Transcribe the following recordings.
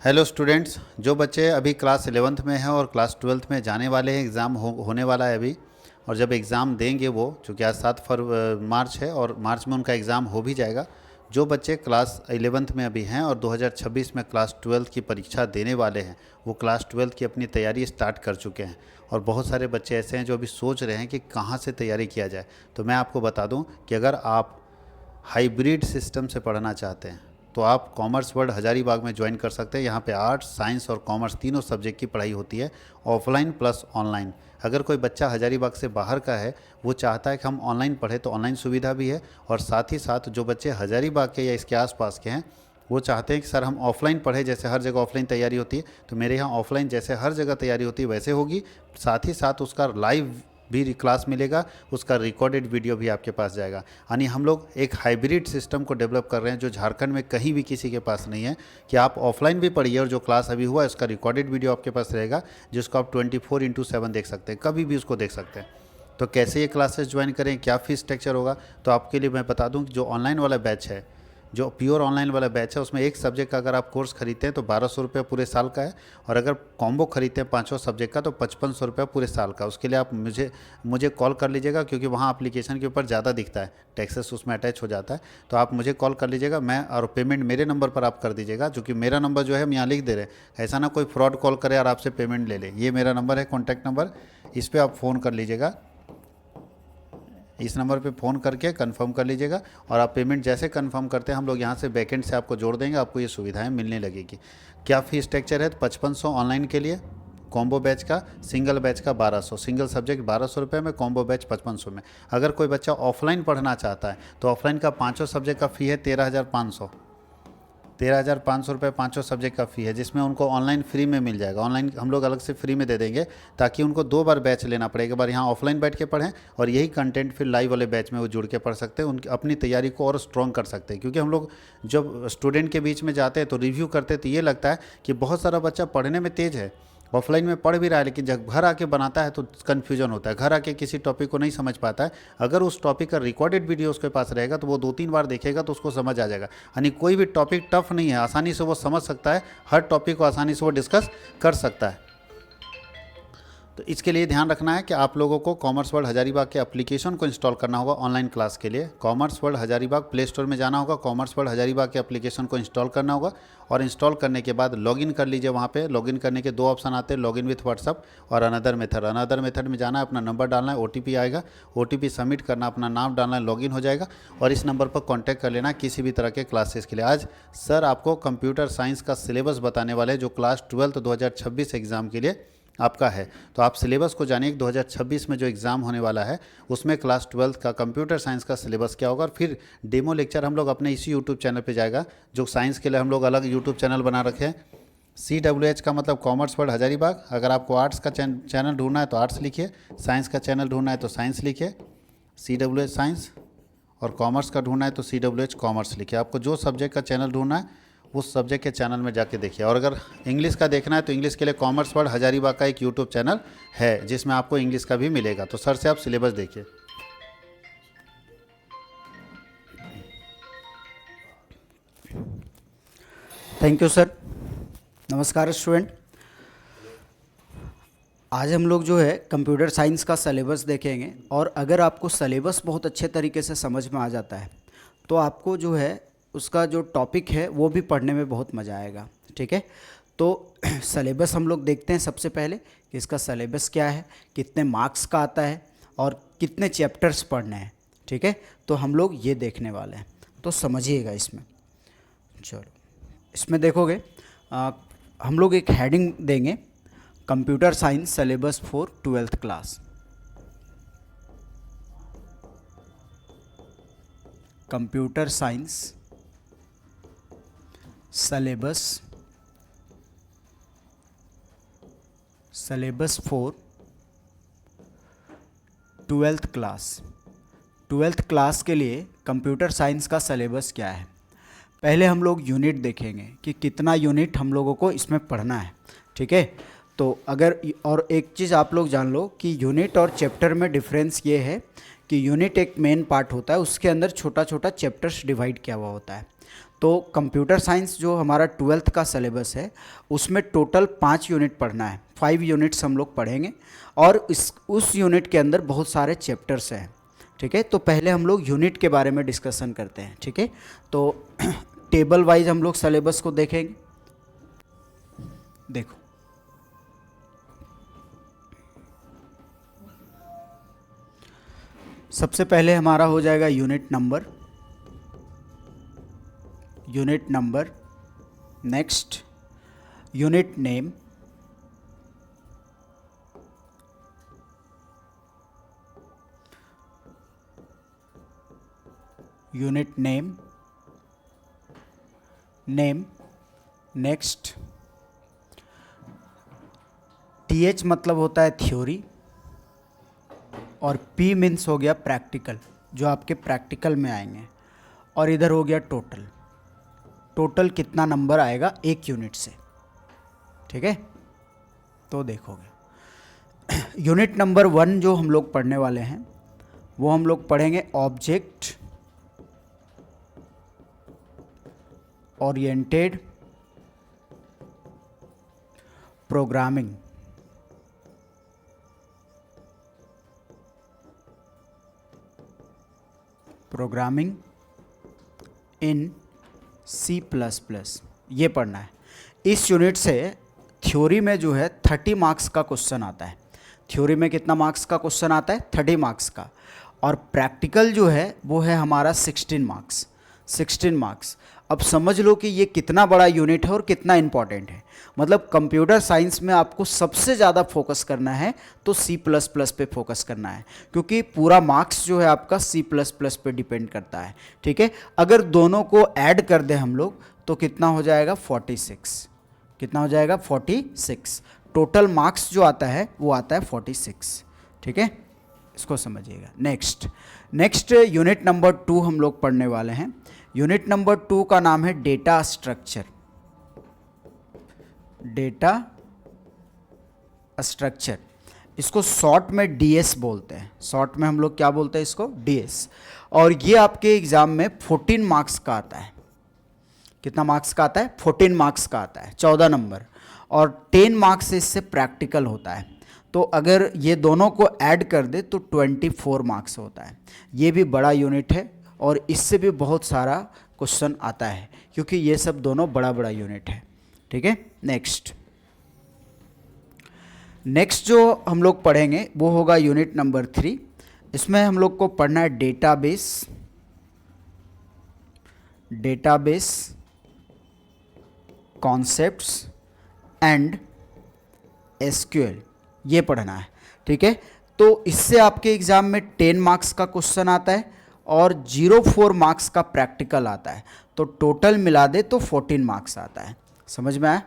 Hello students, जो बच्चे अभी क्लास 11th में हैं और क्लास 12th में जाने वाले हैं, एग्ज़ाम होने वाला है अभी। और जब एग्ज़ाम देंगे वो, चूँकि आज 7 मार्च है और मार्च में उनका एग्ज़ाम हो भी जाएगा। जो बच्चे क्लास 11th में अभी हैं और 2026 में क्लास 12th की परीक्षा देने वाले हैं, वो क्लास 12th की अपनी तैयारी स्टार्ट कर चुके हैं। और बहुत सारे बच्चे ऐसे हैं जो अभी सोच रहे हैं कि कहाँ से तैयारी किया जाए। तो मैं आपको बता दूं कि अगर आप हाइब्रिड सिस्टम से पढ़ना चाहते हैं तो आप कॉमर्स वर्ल्ड हजारीबाग में ज्वाइन कर सकते हैं। यहाँ पे आर्ट्स, साइंस और कॉमर्स तीनों सब्जेक्ट की पढ़ाई होती है, ऑफलाइन प्लस ऑनलाइन। अगर कोई बच्चा हजारीबाग से बाहर का है, वो चाहता है कि हम ऑनलाइन पढ़ें, तो ऑनलाइन सुविधा भी है। और साथ ही साथ जो बच्चे हजारीबाग के या इसके आसपास के हैं, वो चाहते हैं कि सर हम ऑफलाइन पढ़ें, जैसे हर जगह ऑफलाइन तैयारी होती है, तो मेरे यहाँ ऑफलाइन जैसे हर जगह तैयारी होती है वैसे होगी। साथ ही साथ उसका लाइव भी क्लास मिलेगा, उसका रिकॉर्डेड वीडियो भी आपके पास जाएगा। यानी हम लोग एक हाइब्रिड सिस्टम को डेवलप कर रहे हैं जो झारखंड में कहीं भी किसी के पास नहीं है, कि आप ऑफलाइन भी पढ़िए और जो क्लास अभी हुआ है उसका रिकॉर्डेड वीडियो आपके पास रहेगा, जिसको आप 24/7 देख सकते हैं, कभी भी उसको देख सकते हैं। तो कैसे ये क्लासेस ज्वाइन करें, क्या फीस स्ट्रक्चर होगा, तो आपके लिए मैं बता दूं कि जो ऑनलाइन वाला बैच है, जो प्योर ऑनलाइन वाला बैच है, उसमें एक सब्जेक्ट का अगर आप कोर्स खरीदते हैं तो 1200 रुपये पूरे साल का है। और अगर कॉम्बो खरीदते हैं पाँचों सब्जेक्ट का तो 5500 रुपये पूरे साल का। उसके लिए आप मुझे कॉल कर लीजिएगा, क्योंकि वहाँ एप्लीकेशन के ऊपर ज़्यादा दिखता है, टैक्सेस उसमें अटैच हो जाता है। तो आप मुझे कॉल कर लीजिएगा, मैं और पेमेंट मेरे नंबर पर आप कर दीजिएगा, जो कि मेरा नंबर जो है हम यहाँ लिख दे रहे हैं। ऐसा ना कोई फ्रॉड कॉल करे और आपसे पेमेंट ले ले। ये मेरा नंबर है, कॉन्टैक्ट नंबर, इस पर आप फ़ोन कर लीजिएगा। इस नंबर पे फ़ोन करके कंफर्म कर लीजिएगा, और आप पेमेंट जैसे कंफर्म करते हैं हम लोग यहाँ से बैकेंड से आपको जोड़ देंगे, आपको ये सुविधाएं मिलने लगेगी। क्या फीस स्ट्रक्चर है? 5500 ऑनलाइन के लिए कॉम्बो बैच का, सिंगल बैच का 1200, सिंगल सब्जेक्ट 1200 रुपये में, कॉम्बो बैच 5500 में। अगर कोई बच्चा ऑफलाइन पढ़ना चाहता है तो ऑफलाइन का पाँचों सब्जेक्ट का फ़ी है 13,500। 13,500 रुपये पाँचों सब्जेक्ट का फ़ी है, जिसमें उनको ऑनलाइन फ्री में मिल जाएगा। ऑनलाइन हम लोग अलग से फ्री में दे देंगे, ताकि उनको 2 बार बैच लेना पड़े। एक बार यहाँ ऑफलाइन बैठ के पढ़ें और यही कंटेंट फिर लाइव वाले बैच में वो जुड़ के पढ़ सकते हैं, उनकी अपनी तैयारी को और स्ट्रॉन्ग कर सकते हैं। क्योंकि हम लोग जब स्टूडेंट के बीच में जाते हैं तो रिव्यू करते हैं, तो ये लगता है कि बहुत सारा बच्चा पढ़ने में तेज़ है, ऑफलाइन में पढ़ भी रहा है, लेकिन जब घर आके बनाता है तो कन्फ्यूजन होता है, घर आके किसी टॉपिक को नहीं समझ पाता है। अगर उस टॉपिक का रिकॉर्डेड वीडियो उसके पास रहेगा तो वो 2-3 बार देखेगा तो उसको समझ आ जाएगा। यानी कोई भी टॉपिक टफ नहीं है, आसानी से वो समझ सकता है, हर टॉपिक को आसानी से वो डिस्कस कर सकता है। तो इसके लिए ध्यान रखना है कि आप लोगों को कॉमर्स वर्ल्ड हजारीबाग के एप्लीकेशन को इंस्टॉल करना होगा ऑनलाइन क्लास के लिए। Commerce world Hazaribagh play store में जाना होगा, कॉमर्स वर्ल्ड हजारीबाग के एप्लीकेशन को इंस्टॉल करना होगा, और इंस्टॉल करने के बाद लॉगिन कर लीजिए। वहाँ पे लॉगिन करने के 2 ऑप्शन आते हैं, लॉगिन विथ व्हाट्सअप और अनदर मेथड। अनदर मेथड में जाना है, अपना नंबर डालना है, OTP आएगा, OTP सबमिट करना, अपना नाम डालना है, लॉगिन हो जाएगा। और इस नंबर पर कॉन्टैक्ट कर लेना किसी भी तरह के क्लासेस के लिए। आज सर आपको कंप्यूटर साइंस का सिलेबस बताने वाले हैं, जो क्लास 12 2026 एग्ज़ाम के लिए आपका है। तो आप सिलेबस को जानिए कि 2026 में जो एग्ज़ाम होने वाला है उसमें क्लास 12 का कंप्यूटर साइंस का सिलेबस क्या होगा। और फिर डेमो लेक्चर हम लोग अपने इसी यूट्यूब चैनल पे जाएगा, जो साइंस के लिए हम लोग अलग यूट्यूब चैनल बना रखे हैं। CWH का मतलब कॉमर्स वर्ल्ड हजारीबाग। अगर आपको आर्ट्स का चैनल ढूंढना है तो आर्ट्स लिखिए, साइंस का चैनल ढूंढना है तो साइंस लिखिए, CWH साइंस, और कॉमर्स का ढूंढना है तो CWH कॉमर्स लिखिए। आपको जो सब्जेक्ट का चैनल ढूंढना है उस सब्जेक्ट के चैनल में जाके देखिए। और अगर इंग्लिश का देखना है तो इंग्लिश के लिए कॉमर्स वर्ल्ड हजारीबाग का एक यूट्यूब चैनल है, जिसमें आपको इंग्लिश का भी मिलेगा। तो सर से आप सिलेबस देखिए। Thank you sir. नमस्कार स्टूडेंट। आज हम लोग जो है कंप्यूटर साइंस का सिलेबस देखेंगे, और अगर आपको सिलेबस बहुत अच्छे तरीके से समझ में आ जाता है तो आपको जो है उसका जो टॉपिक है वो भी पढ़ने में बहुत मज़ा आएगा। ठीक है, तो सिलेबस हम लोग देखते हैं सबसे पहले कि इसका सिलेबस क्या है, कितने मार्क्स का आता है और कितने चैप्टर्स पढ़ने हैं। ठीक है, तो हम लोग ये देखने वाले हैं, तो समझिएगा इसमें। चलो, इसमें देखोगे हम लोग एक हेडिंग देंगे, computer science syllabus for 12th class. Computer science syllabus for 12th class. 12th class के लिए कंप्यूटर साइंस का सिलेबस क्या है। पहले हम लोग यूनिट देखेंगे कि कितना यूनिट हम लोगों को इसमें पढ़ना है। ठीक है, तो अगर और एक चीज़ आप लोग जान लो कि यूनिट और चैप्टर में डिफरेंस ये है कि यूनिट एक मेन पार्ट होता है, उसके अंदर छोटा छोटा चैप्टर्स डिवाइड किया हुआ होता है। तो कंप्यूटर साइंस जो हमारा 12th का सिलेबस है उसमें टोटल 5 यूनिट पढ़ना है, 5 यूनिट्स हम लोग पढ़ेंगे और उस यूनिट के अंदर बहुत सारे चैप्टर्स हैं, ठीक है। तो पहले हम लोग यूनिट के बारे में डिस्कशन करते हैं, ठीक है। तो टेबल वाइज हम लोग सिलेबस को देखेंगे। देखो सबसे पहले हमारा हो जाएगा unit number, next unit name, unit name, next TH मतलब होता है थ्योरी और P मीन्स हो गया प्रैक्टिकल, जो आपके प्रैक्टिकल में आएंगे, और इधर हो गया टोटल कितना नंबर आएगा एक यूनिट से, ठीक है। तो देखोगे यूनिट नंबर 1 जो हम लोग पढ़ने वाले हैं वो हम लोग पढ़ेंगे object oriented programming. Programming in C++, ये पढ़ना है। इस यूनिट से थ्योरी में जो है 30 मार्क्स का क्वेश्चन आता है। थ्योरी में कितना मार्क्स का क्वेश्चन आता है? 30 मार्क्स का। और प्रैक्टिकल जो है वो है हमारा 16 मार्क्स। अब समझ लो कि ये कितना बड़ा यूनिट है और कितना इंपॉर्टेंट है। मतलब कंप्यूटर साइंस में आपको सबसे ज़्यादा फोकस करना है तो C++ पे फोकस करना है, क्योंकि पूरा मार्क्स जो है आपका C++ पे डिपेंड करता है, ठीक है। अगर दोनों को ऐड कर दें हम लोग तो कितना हो जाएगा? 46। कितना हो जाएगा? 46। टोटल मार्क्स जो आता है वो आता है 46, ठीक है। इसको समझिएगा। नेक्स्ट यूनिट नंबर 2 हम लोग पढ़ने वाले हैं। यूनिट नंबर 2 का नाम है डेटा स्ट्रक्चर। इसको शॉर्ट में DS बोलते हैं। शॉर्ट में हम लोग क्या बोलते हैं? इसको DS। और ये आपके एग्जाम में 14 मार्क्स का आता है। कितना मार्क्स का आता है? 14 मार्क्स का आता है, 14 नंबर। और 10 मार्क्स से इससे प्रैक्टिकल होता है। तो अगर ये दोनों को ऐड कर दे तो 24 मार्क्स होता है। ये भी बड़ा यूनिट है और इससे भी बहुत सारा क्वेश्चन आता है, क्योंकि ये सब दोनों बड़ा यूनिट है, ठीक है। नेक्स्ट जो हम लोग पढ़ेंगे वो होगा यूनिट नंबर 3। इसमें हम लोग को पढ़ना है डेटाबेस कॉन्सेप्ट्स एंड SQL, ये पढ़ना है, ठीक है। तो इससे आपके एग्जाम में 10 मार्क्स का क्वेश्चन आता है और 04 मार्क्स का प्रैक्टिकल आता है। तो टोटल मिला दे तो 14 मार्क्स आता है। समझ में आया?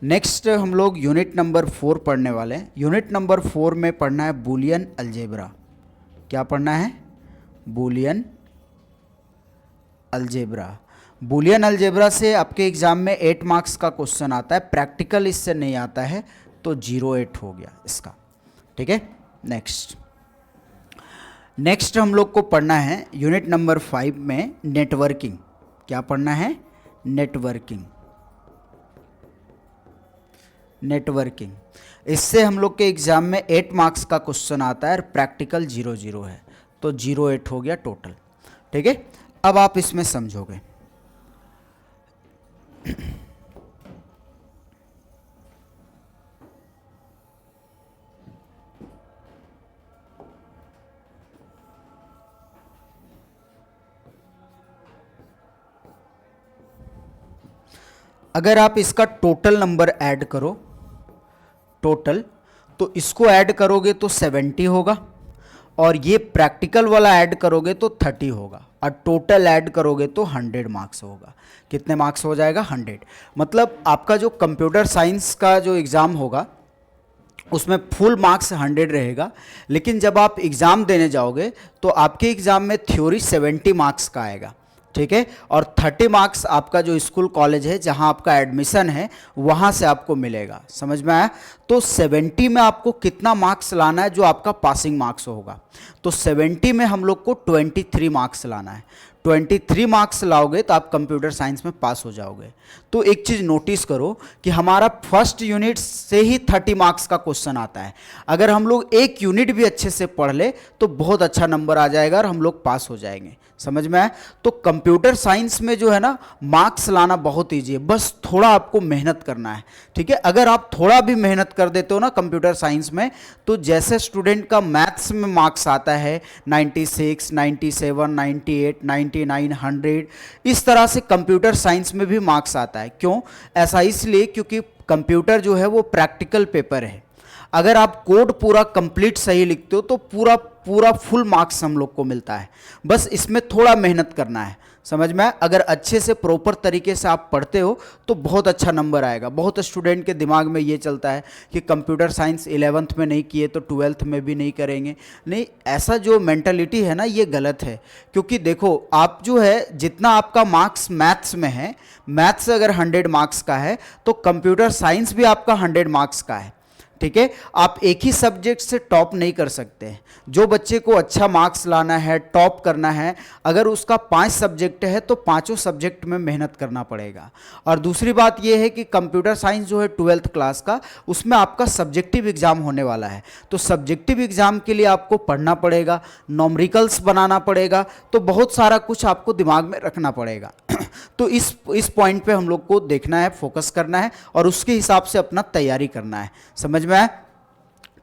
नेक्स्ट हम लोग यूनिट नंबर 4 पढ़ने वाले हैं। यूनिट नंबर 4 में पढ़ना है बूलियन अलजेब्रा। क्या पढ़ना है? Boolean algebra. बूलियन अलजेब्रा से आपके एग्जाम में 8 मार्क्स का क्वेश्चन आता है। प्रैक्टिकल इससे नहीं आता है तो 08 हो गया इसका, ठीक है। नेक्स्ट हम लोग को पढ़ना है यूनिट नंबर 5 में नेटवर्किंग। क्या पढ़ना है? नेटवर्किंग। इससे हम लोग के एग्जाम में 8 मार्क्स का क्वेश्चन आता है और प्रैक्टिकल 00 है, तो 08 हो गया टोटल, ठीक है। अब आप इसमें समझोगे। अगर आप इसका टोटल नंबर ऐड करो, तो इसको ऐड करोगे तो 70 होगा और ये प्रैक्टिकल वाला ऐड करोगे तो 30 होगा और टोटल ऐड करोगे तो 100 मार्क्स होगा। कितने मार्क्स हो जाएगा? 100। मतलब आपका जो कंप्यूटर साइंस का जो एग्ज़ाम होगा उसमें फुल मार्क्स 100 रहेगा, लेकिन जब आप एग्ज़ाम देने जाओगे तो आपके एग्ज़ाम में थ्योरी 70 मार्क्स का आएगा। ठीक है। और 30 मार्क्स आपका जो स्कूल कॉलेज है जहां आपका एडमिशन है वहां से आपको मिलेगा। समझ में आया? तो 70 में आपको कितना मार्क्स लाना है जो आपका पासिंग मार्क्स होगा? तो 70 में हम लोग को 23 मार्क्स लाना है। 23 मार्क्स लाओगे तो आप कंप्यूटर साइंस में पास हो जाओगे। तो एक चीज़ नोटिस करो कि हमारा फर्स्ट यूनिट से ही 30 मार्क्स का क्वेश्चन आता है। अगर हम लोग एक यूनिट भी अच्छे से पढ़ ले तो बहुत अच्छा नंबर आ जाएगा और हम लोग पास हो जाएंगे। समझ में आया? तो कंप्यूटर साइंस में जो है ना, मार्क्स लाना बहुत ईजी है, बस थोड़ा आपको मेहनत करना है। ठीक है, अगर आप थोड़ा भी मेहनत कर देते हो ना कंप्यूटर साइंस में, तो जैसे स्टूडेंट का मैथ्स में मार्क्स आता है 96, 97, 98, 99, 100, इस तरह से कंप्यूटर साइंस में भी मार्क्स आता है। क्यों ऐसा? इसलिए क्योंकि कंप्यूटर जो है वो प्रैक्टिकल पेपर है। अगर आप कोड पूरा कंप्लीट सही लिखते हो तो पूरा पूरा फुल मार्क्स हम लोग को मिलता है। बस इसमें थोड़ा मेहनत करना है। समझ में आया? अगर अच्छे से प्रॉपर तरीके से आप पढ़ते हो तो बहुत अच्छा नंबर आएगा। बहुत स्टूडेंट के दिमाग में ये चलता है कि कंप्यूटर साइंस 11th में नहीं किए तो 12th में भी नहीं करेंगे। नहीं, ऐसा जो मेंटालिटी है ना, ये गलत है। क्योंकि देखो, आप जो है जितना आपका मार्क्स मैथ्स में है, मैथ्स अगर 100 मार्क्स का है तो कंप्यूटर साइंस भी आपका 100 मार्क्स का है। ठीक है, आप एक ही सब्जेक्ट से टॉप नहीं कर सकते। जो बच्चे को अच्छा मार्क्स लाना है, टॉप करना है, अगर उसका 5 सब्जेक्ट है तो पांचों सब्जेक्ट में मेहनत करना पड़ेगा। और दूसरी बात यह है कि कंप्यूटर साइंस जो है 12th क्लास का, उसमें आपका सब्जेक्टिव एग्जाम होने वाला है। तो सब्जेक्टिव एग्जाम के लिए आपको पढ़ना पड़ेगा, नॉमरिकल्स बनाना पड़ेगा, तो बहुत सारा कुछ आपको दिमाग में रखना पड़ेगा। तो इस पॉइंट पे हम लोग को देखना है, फोकस करना है और उसके हिसाब से अपना तैयारी करना है। समझ में आया?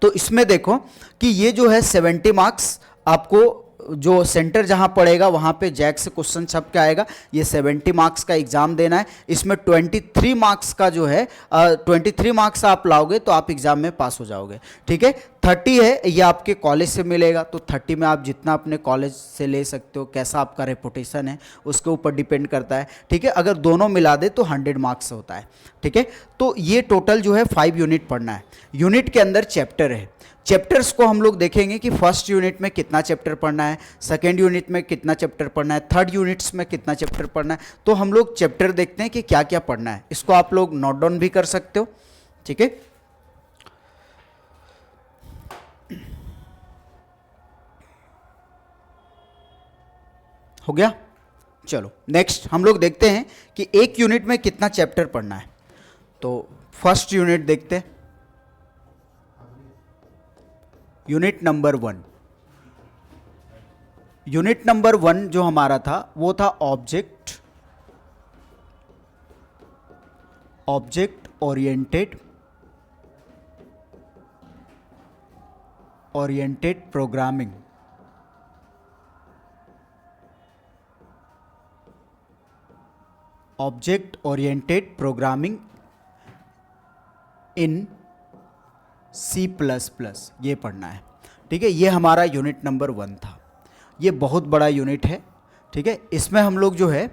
तो इसमें देखो कि ये जो है 70 मार्क्स आपको जो सेंटर जहां पड़ेगा वहां पे जैक से क्वेश्चन छप के आएगा। ये 70 मार्क्स का एग्जाम देना है। इसमें 23 मार्क्स का जो है 23 मार्क्स आप लाओगे तो आप एग्जाम में पास हो जाओगे। ठीक है, 30 है ये आपके कॉलेज से मिलेगा, तो 30 में आप जितना अपने कॉलेज से ले सकते हो, कैसा आपका रेपुटेशन है उसके ऊपर डिपेंड करता है। ठीक है, अगर दोनों मिला दे तो 100 मार्क्स होता है। ठीक है, तो ये टोटल जो है 5 यूनिट पढ़ना है। यूनिट के अंदर चैप्टर है। चैप्टर्स को हम लोग देखेंगे कि फर्स्ट यूनिट में कितना चैप्टर पढ़ना है, सेकेंड यूनिट में कितना चैप्टर पढ़ना है, थर्ड यूनिट्स में कितना चैप्टर पढ़ना है। तो हम लोग चैप्टर देखते हैं कि क्या क्या पढ़ना है। इसको आप लोग नोट डाउन भी कर सकते हो। ठीक है, हो गया? चलो नेक्स्ट हम लोग देखते हैं कि एक यूनिट में कितना चैप्टर पढ़ना है। तो फर्स्ट यूनिट देखते हैं, यूनिट नंबर 1। यूनिट नंबर 1 जो हमारा था वो था object oriented programming. Object oriented programming in C++, ये पढ़ना है। ठीक है, ये हमारा यूनिट नंबर 1 था। ये बहुत बड़ा यूनिट है। ठीक है, इसमें हम लोग जो है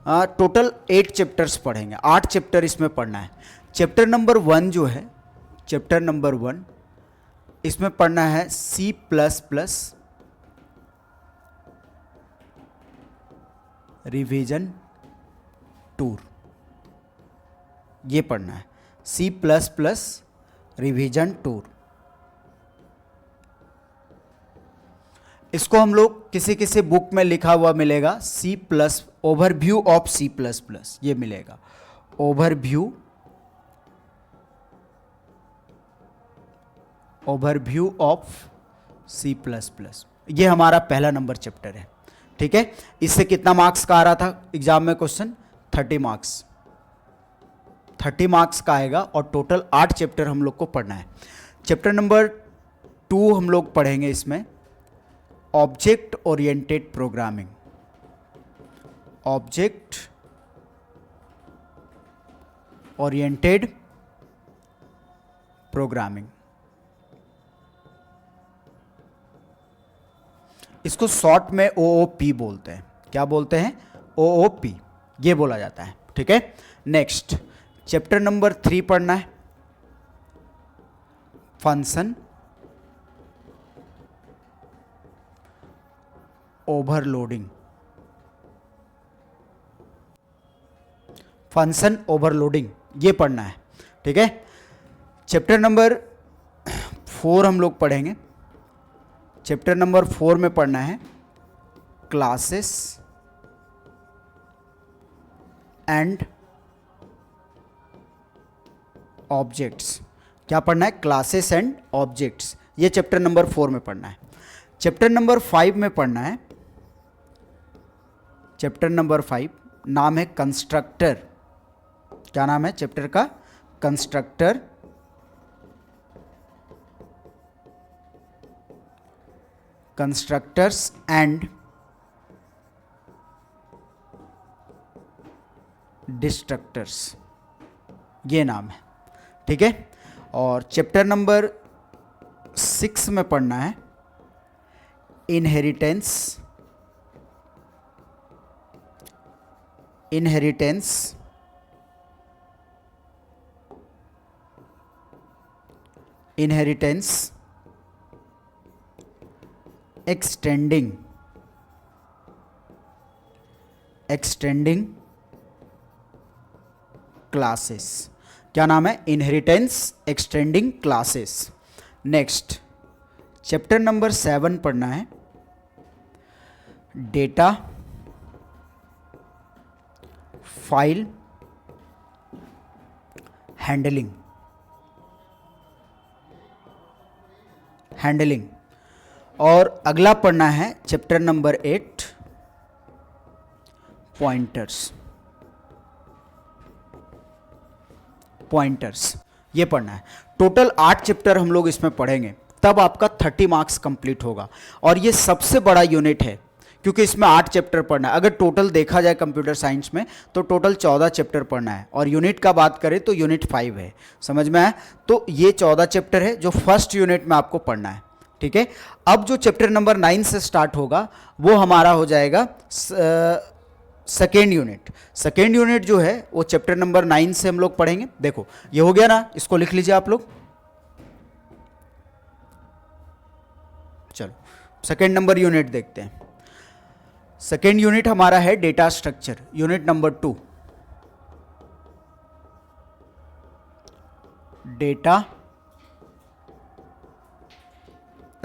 टोटल 8 चैप्टर्स पढ़ेंगे। 8 चैप्टर इसमें पढ़ना है। चैप्टर नंबर 1 जो है, चैप्टर नंबर 1 इसमें पढ़ना है C++ रिवीजन टूर, ये पढ़ना है। C++ revision tour. इसको हम लोग किसी किसी बुक में लिखा हुआ मिलेगा C++ ओवरव्यू ऑफ C++, ये मिलेगा ओवरव्यू ऑफ C++। ये हमारा पहला नंबर चैप्टर है। ठीक है, इससे कितना मार्क्स का आ रहा था एग्जाम में क्वेश्चन? 30 मार्क्स। 30 मार्क्स का आएगा और टोटल 8 चैप्टर हम लोग को पढ़ना है। चैप्टर नंबर 2 हम लोग पढ़ेंगे इसमें object oriented programming. Object oriented programming, इसको शॉर्ट में OOP बोलते हैं। क्या बोलते हैं? OOP, ये बोला जाता है। ठीक है, नेक्स्ट चैप्टर नंबर 3 पढ़ना है फंक्शन ओवरलोडिंग। फंक्शन ओवरलोडिंग, ये पढ़ना है, ठीक है। चैप्टर नंबर 4 हम लोग पढ़ेंगे। चैप्टर नंबर 4 में पढ़ना है क्लासेस एंड ऑब्जेक्ट्स। क्या पढ़ना है? क्लासेस एंड ऑब्जेक्ट्स, ये चैप्टर नंबर 4 में पढ़ना है। चैप्टर नंबर 5 में पढ़ना है, चैप्टर नंबर 5 नाम है कंस्ट्रक्टर। क्या नाम है चैप्टर का? कंस्ट्रक्टर, कंस्ट्रक्टर्स एंड डिस्ट्रक्टर्स, ये नाम है, ठीक है। और चैप्टर नंबर 6 में पढ़ना है inheritance, inheritance inheritance extending, extending classes. क्या नाम है? Inheritance extending classes. Next chapter number 7 पढ़ना है डेटा फाइल हैंडलिंग, हैंडलिंग। और अगला पढ़ना है चैप्टर नंबर 8 पॉइंटर्स, पॉइंटर्स, ये पढ़ना है। टोटल 8 चैप्टर हम लोग इसमें पढ़ेंगे, तब आपका 30 मार्क्स कंप्लीट होगा। और ये सबसे बड़ा यूनिट है क्योंकि इसमें 8 चैप्टर पढ़ना है। अगर टोटल देखा जाए कंप्यूटर साइंस में तो टोटल 14 चैप्टर पढ़ना है, और यूनिट का बात करें तो यूनिट 5 है। समझ में आया? तो ये 14 चैप्टर है जो फर्स्ट यूनिट में आपको पढ़ना है, ठीक है। अब जो चैप्टर नंबर 9 से स्टार्ट होगा वो हमारा हो जाएगा सेकेंड यूनिट। सेकेंड यूनिट जो है वो चैप्टर नंबर 9 से हम लोग पढ़ेंगे। देखो ये हो गया ना, इसको लिख लीजिए आप लोग। चलो सेकेंड नंबर यूनिट देखते हैं। सेकेंड यूनिट हमारा है data structure, unit number 2, data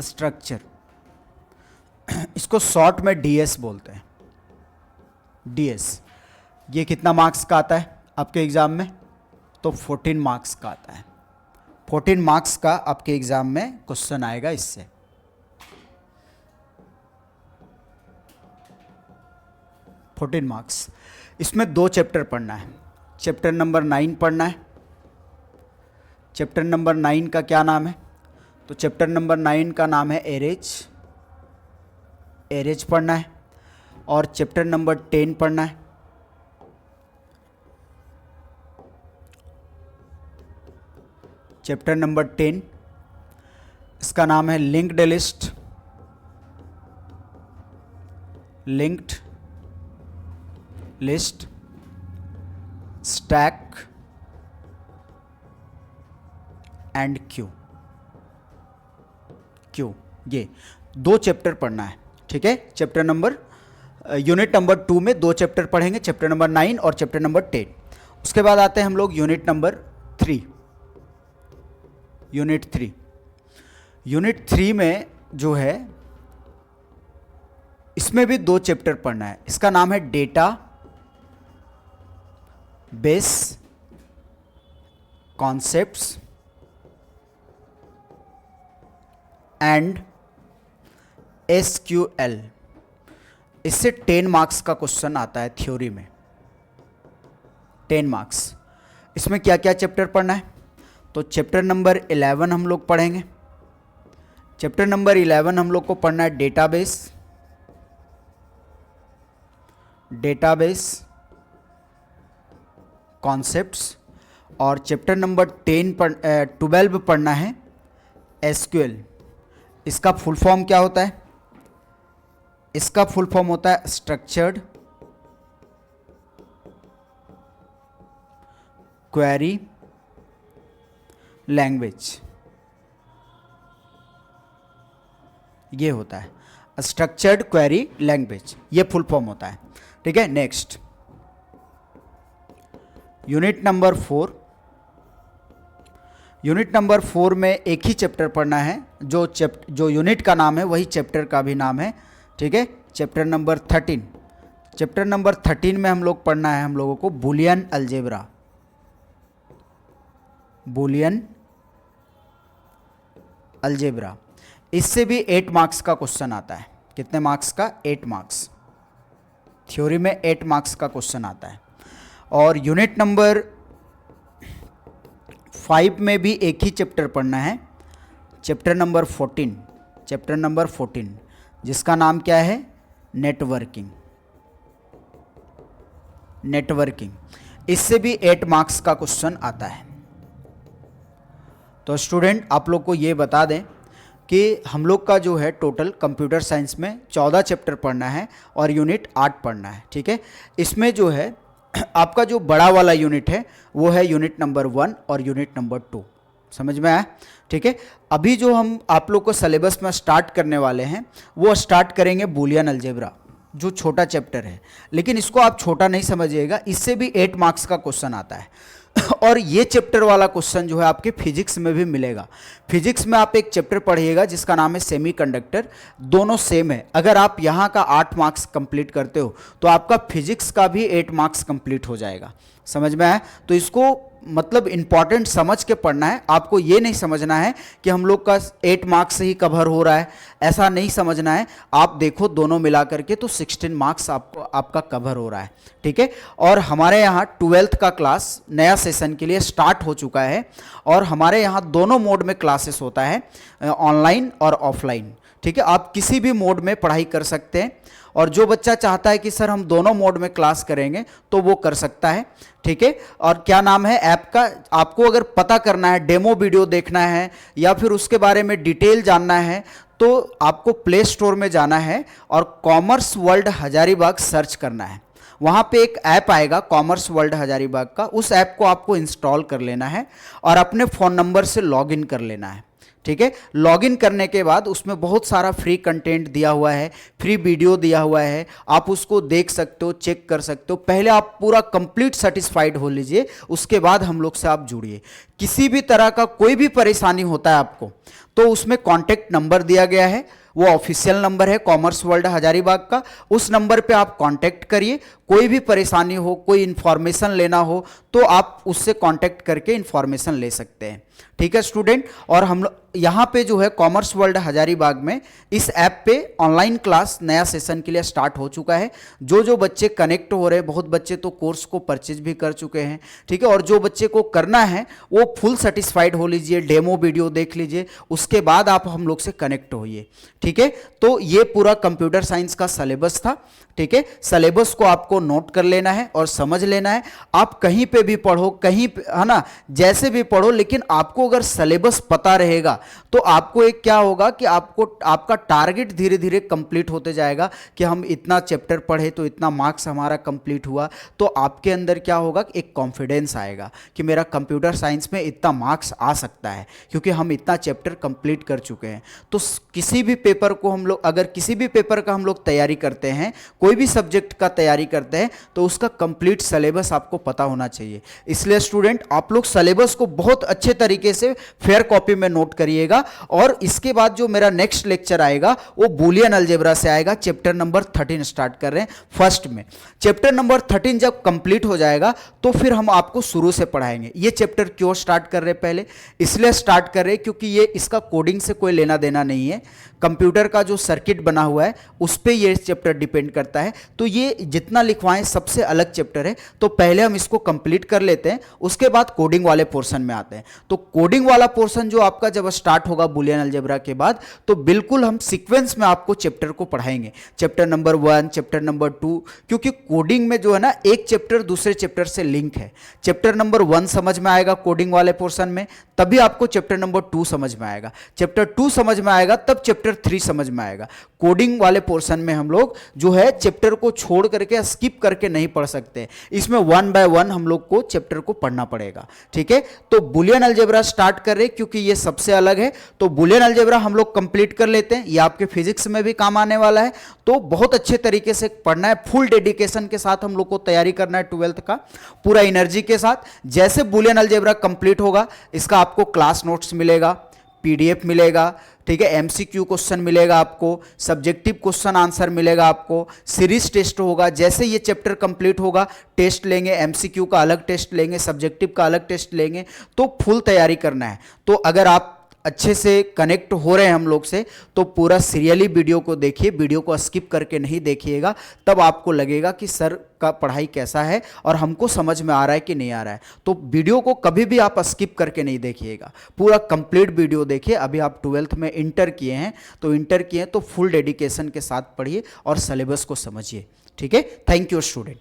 structure. इसको शॉर्ट में डीएस बोलते हैं, डीएस। ये कितना मार्क्स का आता है आपके एग्जाम में? तो 14 मार्क्स का आता है। 14 मार्क्स का आपके एग्जाम में क्वेश्चन आएगा इससे। Fourteen marks. इसमें 2 चैप्टर पढ़ना है। चैप्टर नंबर 9 पढ़ना है। चैप्टर नंबर 9 का क्या नाम है? तो चैप्टर नंबर 9 का नाम है एरेज, एरेज पढ़ना है। और चैप्टर नंबर 10 पढ़ना है। चैप्टर नंबर 10 इसका नाम है linked list, linked list, stack and Q, Q. ये 2 चैप्टर पढ़ना है, ठीक है। चैप्टर नंबर यूनिट नंबर 2 में 2 चैप्टर पढ़ेंगे, चैप्टर नंबर 9 और चैप्टर नंबर 10। उसके बाद आते हैं हम लोग यूनिट नंबर 3, यूनिट 3। यूनिट 3 में जो है इसमें भी 2 चैप्टर पढ़ना है। इसका नाम है data base concepts and SQL. इससे 10 मार्क्स का क्वेश्चन आता है थ्योरी में, 10 मार्क्स। इसमें क्या क्या चैप्टर पढ़ना है? तो चैप्टर नंबर 11 हम लोग पढ़ेंगे। चैप्टर नंबर 11 हम लोग को पढ़ना है डेटाबेस, डेटाबेस कॉन्सेप्ट्स। और चैप्टर नंबर 12 पढ़ना है एसक्यूएल। इसका फुल फॉर्म क्या होता है? इसका फुल फॉर्म होता है स्ट्रक्चर्ड क्वेरी लैंग्वेज। ये होता है स्ट्रक्चर्ड क्वेरी लैंग्वेज, ये फुल फॉर्म होता है, ठीक है। नेक्स्ट यूनिट नंबर 4 में एक ही चैप्टर पढ़ना है, जो यूनिट का नाम है वही चैप्टर का भी नाम है, ठीक है। चैप्टर नंबर 13 में हम लोग पढ़ना है हम लोगों को बूलियन अलजेब्रा। इससे भी 8 मार्क्स का क्वेश्चन आता है। कितने मार्क्स का? 8 मार्क्स। थ्योरी में 8 मार्क्स का क्वेश्चन आता है। और यूनिट नंबर 5 में भी एक ही चैप्टर पढ़ना है, चैप्टर नंबर 14, जिसका नाम क्या है? नेटवर्किंग। इससे भी 8 मार्क्स का क्वेश्चन आता है। तो स्टूडेंट आप लोग को ये बता दें कि हम लोग का जो है टोटल कंप्यूटर साइंस में 14 चैप्टर पढ़ना है और यूनिट 8 पढ़ना है, ठीक है। इसमें जो है आपका जो बड़ा वाला यूनिट है वो है यूनिट नंबर 1 और यूनिट नंबर 2। समझ में आया? ठीक है। अभी जो हम आप लोग को सिलेबस में स्टार्ट करने वाले हैं वो स्टार्ट करेंगे बूलियन अलजेब्रा, जो छोटा चैप्टर है, लेकिन इसको आप छोटा नहीं समझिएगा, इससे भी 8 मार्क्स का क्वेश्चन आता है। और ये चैप्टर वाला क्वेश्चन जो है आपके फिजिक्स में भी मिलेगा। फिजिक्स में आप एक चैप्टर पढ़िएगा जिसका नाम है सेमीकंडक्टर, दोनों सेम है। अगर आप यहाँ का 8 मार्क्स कंप्लीट करते हो तो आपका फिजिक्स का भी 8 मार्क्स कंप्लीट हो जाएगा। समझ में आया? तो इसको मतलब इंपॉर्टेंट समझ के पढ़ना है। आपको ये नहीं समझना है कि हम लोग का 8 मार्क्स से ही कवर हो रहा है, ऐसा नहीं समझना है। आप देखो दोनों मिला करके तो 16 मार्क्स आपका कवर हो रहा है, ठीक है। और हमारे यहाँ 12th का क्लास नया सेशन के लिए स्टार्ट हो चुका है और हमारे यहाँ दोनों मोड में क्लासेस होता है, ऑनलाइन और ऑफलाइन, ठीक है। आप किसी भी मोड में पढ़ाई कर सकते हैं और जो बच्चा चाहता है कि सर हम दोनों मोड में क्लास करेंगे तो वो कर सकता है, ठीक है। और क्या नाम है ऐप का? आपको अगर पता करना है, डेमो वीडियो देखना है या फिर उसके बारे में डिटेल जानना है तो आपको प्ले स्टोर में जाना है और कॉमर्स वर्ल्ड हजारीबाग सर्च करना है। वहाँ पे एक ऐप आएगा कॉमर्स वर्ल्ड हजारीबाग का, उस ऐप को आपको इंस्टॉल कर लेना है और अपने फ़ोन नंबर से लॉगिन कर लेना है, ठीक है। लॉगिन करने के बाद उसमें बहुत सारा फ्री कंटेंट दिया हुआ है, फ्री वीडियो दिया हुआ है, आप उसको देख सकते हो, चेक कर सकते हो। पहले आप पूरा कंप्लीट सेटिस्फाइड हो लीजिए, उसके बाद हम लोग से आप जुड़िए। किसी भी तरह का कोई भी परेशानी होता है आपको तो उसमें कॉन्टैक्ट नंबर दिया गया है, वो ऑफिशियल नंबर है कॉमर्स वर्ल्ड हजारीबाग का, उस नंबर पे आप कांटेक्ट करिए। कोई भी परेशानी हो, कोई इन्फॉर्मेशन लेना हो तो आप उससे कांटेक्ट करके इन्फॉर्मेशन ले सकते हैं, ठीक है स्टूडेंट। और हम लोग यहाँ पे जो है कॉमर्स वर्ल्ड हजारीबाग में इस ऐप पे ऑनलाइन क्लास नया सेशन के लिए स्टार्ट हो चुका है। जो बच्चे कनेक्ट हो रहे हैं, बहुत बच्चे तो कोर्स को परचेज भी कर चुके हैं, ठीक है। और जो बच्चे को करना है वो फुल सेटिस्फाइड हो लीजिए, डेमो वीडियो देख लीजिए, उसके बाद आप हम लोग से कनेक्ट होइए, ठीक है। तो ये पूरा कंप्यूटर साइंस का सिलेबस था, ठीक है। सिलेबस को आपको नोट कर लेना है और समझ लेना है। आप कहीं पे भी पढ़ो, कहीं पे, है ना, जैसे भी पढ़ो, लेकिन आपको अगर सिलेबस पता रहेगा तो आपको एक क्या होगा कि आपका टारगेट धीरे धीरे कंप्लीट होते जाएगा कि हम इतना चैप्टर पढ़े तो इतना मार्क्स हमारा कंप्लीट हुआ। तो आपके अंदर क्या होगा कि एक कॉन्फिडेंस आएगा कि मेरा कंप्यूटर साइंस में इतना मार्क्स आ सकता है क्योंकि हम इतना चैप्टर कंप्लीट कर चुके हैं। तो किसी भी पेपर को हम लोग, अगर किसी भी पेपर का हम लोग तैयारी करते हैं, कोई भी सब्जेक्ट का तैयारी करते हैं, तो उसका कंप्लीट सिलेबस आपको पता होना चाहिए। इसलिए स्टूडेंट आप लोग सिलेबस को बहुत अच्छे तरीके से फेयर कॉपी में नोट करिएगा। और इसके बाद जो मेरा नेक्स्ट लेक्चर आएगा वो बूलियन अलजेब्रा से आएगा। चैप्टर नंबर 13 स्टार्ट कर रहे हैं फर्स्ट में। चैप्टर नंबर 13 जब कंप्लीट हो जाएगा तो फिर हम आपको शुरू से पढ़ाएंगे। ये चैप्टर क्यों स्टार्ट कर रहे हैं? पहले इसलिए स्टार्ट कर रहे हैं क्योंकि ये इसका कोडिंग से कोई लेना देना नहीं है। कंप्यूटर का जो सर्किट बना हुआ है उस पर ये चैप्टर डिपेंड करता है। तो ये जितना लिखवाएं सबसे अलग चैप्टर है, तो पहले हम इसको कंप्लीट कर लेते हैं, उसके बाद कोडिंग वाले पोर्शन में आते हैं। तो कोडिंग वाला पोर्शन जो आपका जब स्टार्ट होगा बूलियन अलजेब्रा के बाद, तो बिल्कुल हम सीक्वेंस में आपको चैप्टर को पढ़ाएंगे, चैप्टर नंबर 1, चैप्टर नंबर 2, क्योंकि कोडिंग में जो है ना एक चैप्टर दूसरे चैप्टर से लिंक है। चैप्टर नंबर 1 समझ में आएगा कोडिंग वाले पोर्शन में, तभी आपको चैप्टर नंबर 2 समझ में आएगा। चैप्टर 2 समझ में आएगा तब चैप्टर 3 समझ में आएगा। कोडिंग वाले पोर्शन में हम लोग जो है चैप्टर को छोड़ करके, स्किप करके नहीं पढ़ सकते, इसमें 1 बाय 1 हम लोग को चैप्टर को पढ़ना पड़ेगा, ठीक है। तो बूलियन अलजेब्रा अलजेब्रा स्टार्ट कर रहे हैं क्योंकि ये सबसे अलग है। तो बूलियन अलजेब्रा हम लोग कंप्लीट कर लेते हैं, ये आपके फिजिक्स में भी काम आने वाला है। तो बहुत अच्छे तरीके से पढ़ना है, फुल डेडिकेशन के साथ हम लोग को तैयारी करना है 12th का, पूरा एनर्जी के साथ। जैसे बूलियन अलजेब्रा कंप्लीट होगा, इसका आपको क्लास नोट्स मिलेगा, पीडीएफ मिलेगा, ठीक है, एमसीक्यू क्वेश्चन मिलेगा आपको, सब्जेक्टिव क्वेश्चन आंसर मिलेगा आपको, सीरीज टेस्ट होगा। जैसे ये चैप्टर कंप्लीट होगा, टेस्ट लेंगे, एमसीक्यू का अलग टेस्ट लेंगे, सब्जेक्टिव का अलग टेस्ट लेंगे। तो फुल तैयारी करना है। तो अगर आप अच्छे से कनेक्ट हो रहे हैं हम लोग से, तो पूरा सीरियली वीडियो को देखिए, वीडियो को स्किप करके नहीं देखिएगा, तब आपको लगेगा कि सर का पढ़ाई कैसा है और हमको समझ में आ रहा है कि नहीं आ रहा है। तो वीडियो को कभी भी आप स्किप करके नहीं देखिएगा, पूरा कंप्लीट वीडियो देखिए। अभी आप 12th में इंटर किए हैं, तो इंटर किए हैं तो फुल डेडिकेशन के साथ पढ़िए और सिलेबस को समझिए, ठीक है। Thank you student.